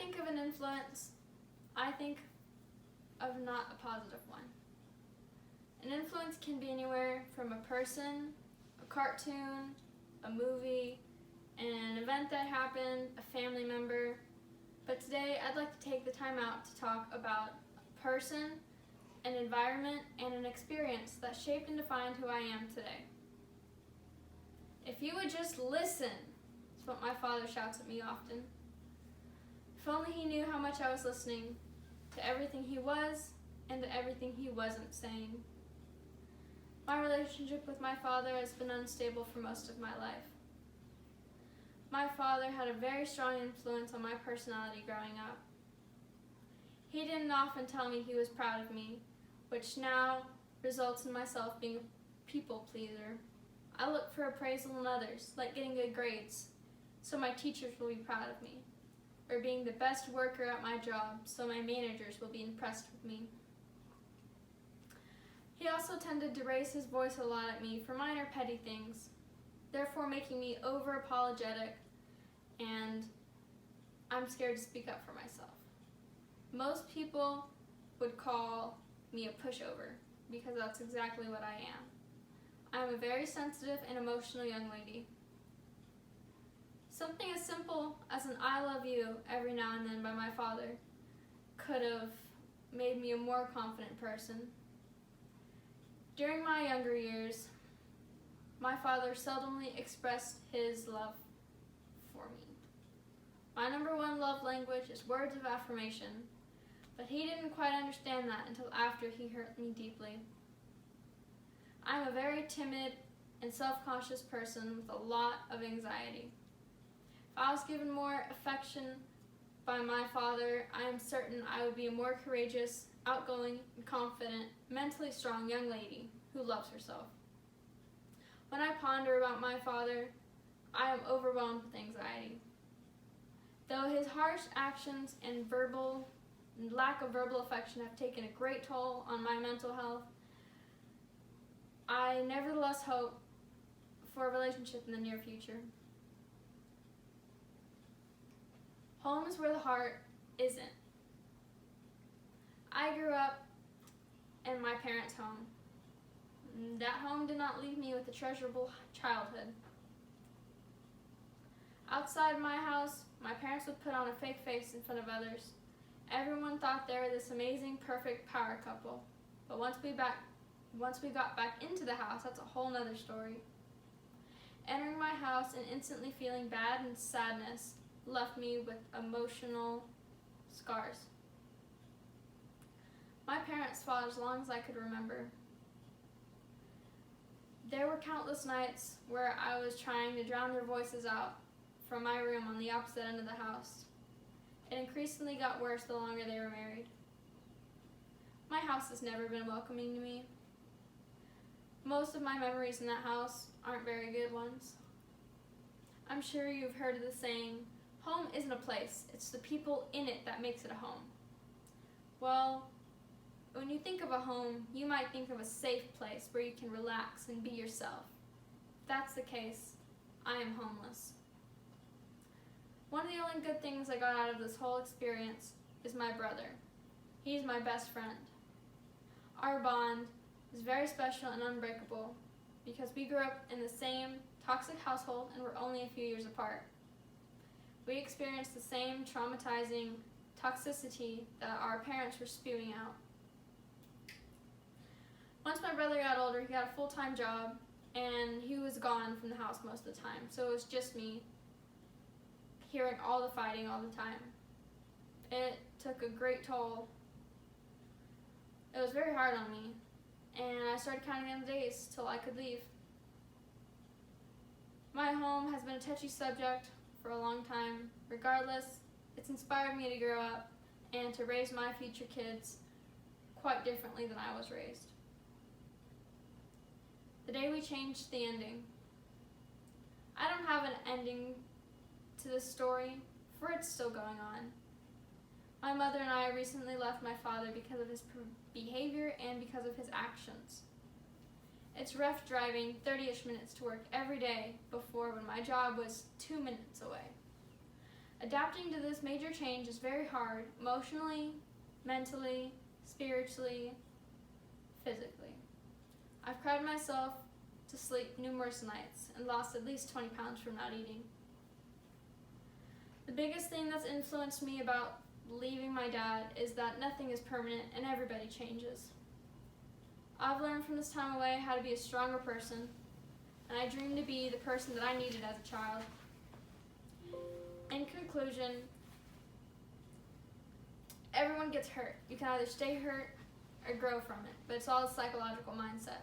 think of an influence, I think of not a positive one. An influence can be anywhere from a person, a cartoon, a movie, an event that happened, a family member. But today I'd like to take the time out to talk about a person, an environment, and an experience that shaped and defined who I am today. If you would just listen, is what my father shouts at me often. If only he knew how much I was listening to everything he was and to everything he wasn't saying. My relationship with my father has been unstable for most of my life. My father had a very strong influence on my personality growing up. He didn't often tell me he was proud of me, which now results in myself being a people pleaser. I look for appraisal in others, like getting good grades, so my teachers will be proud of me, or being the best worker at my job, so my managers will be impressed with me. He also tended to raise his voice a lot at me for minor petty things, therefore making me over-apologetic, and I'm scared to speak up for myself. Most people would call me a pushover, because that's exactly what I am. I'm a very sensitive and emotional young lady. Something as simple as an "I love you" every now and then by my father could have made me a more confident person. During my younger years, my father seldomly expressed his love for me. My number one love language is words of affirmation, but he didn't quite understand that until after he hurt me deeply. I'm a very timid and self-conscious person with a lot of anxiety. If I was given more affection by my father, I am certain I would be a more courageous, outgoing, and confident, mentally strong young lady who loves herself. When I ponder about my father, I am overwhelmed with anxiety. Though his harsh actions and lack of verbal affection have taken a great toll on my mental health, I nevertheless hope for a relationship in the near future. Home is where the heart isn't. I grew up in my parents' home. That home did not leave me with a treasurable childhood. Outside my house, my parents would put on a fake face in front of others. Everyone thought they were this amazing, perfect power couple. But once we got back into the house, that's a whole nother story. Entering my house and instantly feeling bad and sadness left me with emotional scars. My parents fought as long as I could remember. There were countless nights where I was trying to drown their voices out from my room on the opposite end of the house. It increasingly got worse the longer they were married. My house has never been welcoming to me. Most of my memories in that house aren't very good ones. I'm sure you've heard of the saying, home isn't a place, it's the people in it that makes it a home. Well, when you think of a home, you might think of a safe place where you can relax and be yourself. If that's the case, I am homeless. One of the only good things I got out of this whole experience is my brother. He's my best friend. Our bond is very special and unbreakable because we grew up in the same toxic household and we're only a few years apart. We experienced the same traumatizing toxicity that our parents were spewing out. Once my brother got older, he got a full-time job and he was gone from the house most of the time, so it was just me hearing all the fighting all the time. It took a great toll. It was very hard on me, and I started counting down the days till I could leave. My home has been a touchy subject for a long time. Regardless, it's inspired me to grow up and to raise my future kids quite differently than I was raised. The day we changed the ending. I don't have an ending to this story, for it's still going on. My mother and I recently left my father because of his behavior and because of his actions. It's rough driving 30-ish minutes to work every day before when my job was 2 minutes away. Adapting to this major change is very hard, emotionally, mentally, spiritually, physically. I've cried myself to sleep numerous nights and lost at least 20 pounds from not eating. The biggest thing that's influenced me about leaving my dad is that nothing is permanent and everybody changes. I've learned from this time away how to be a stronger person, and I dream to be the person that I needed as a child. In conclusion, everyone gets hurt. You can either stay hurt or grow from it, but it's all a psychological mindset.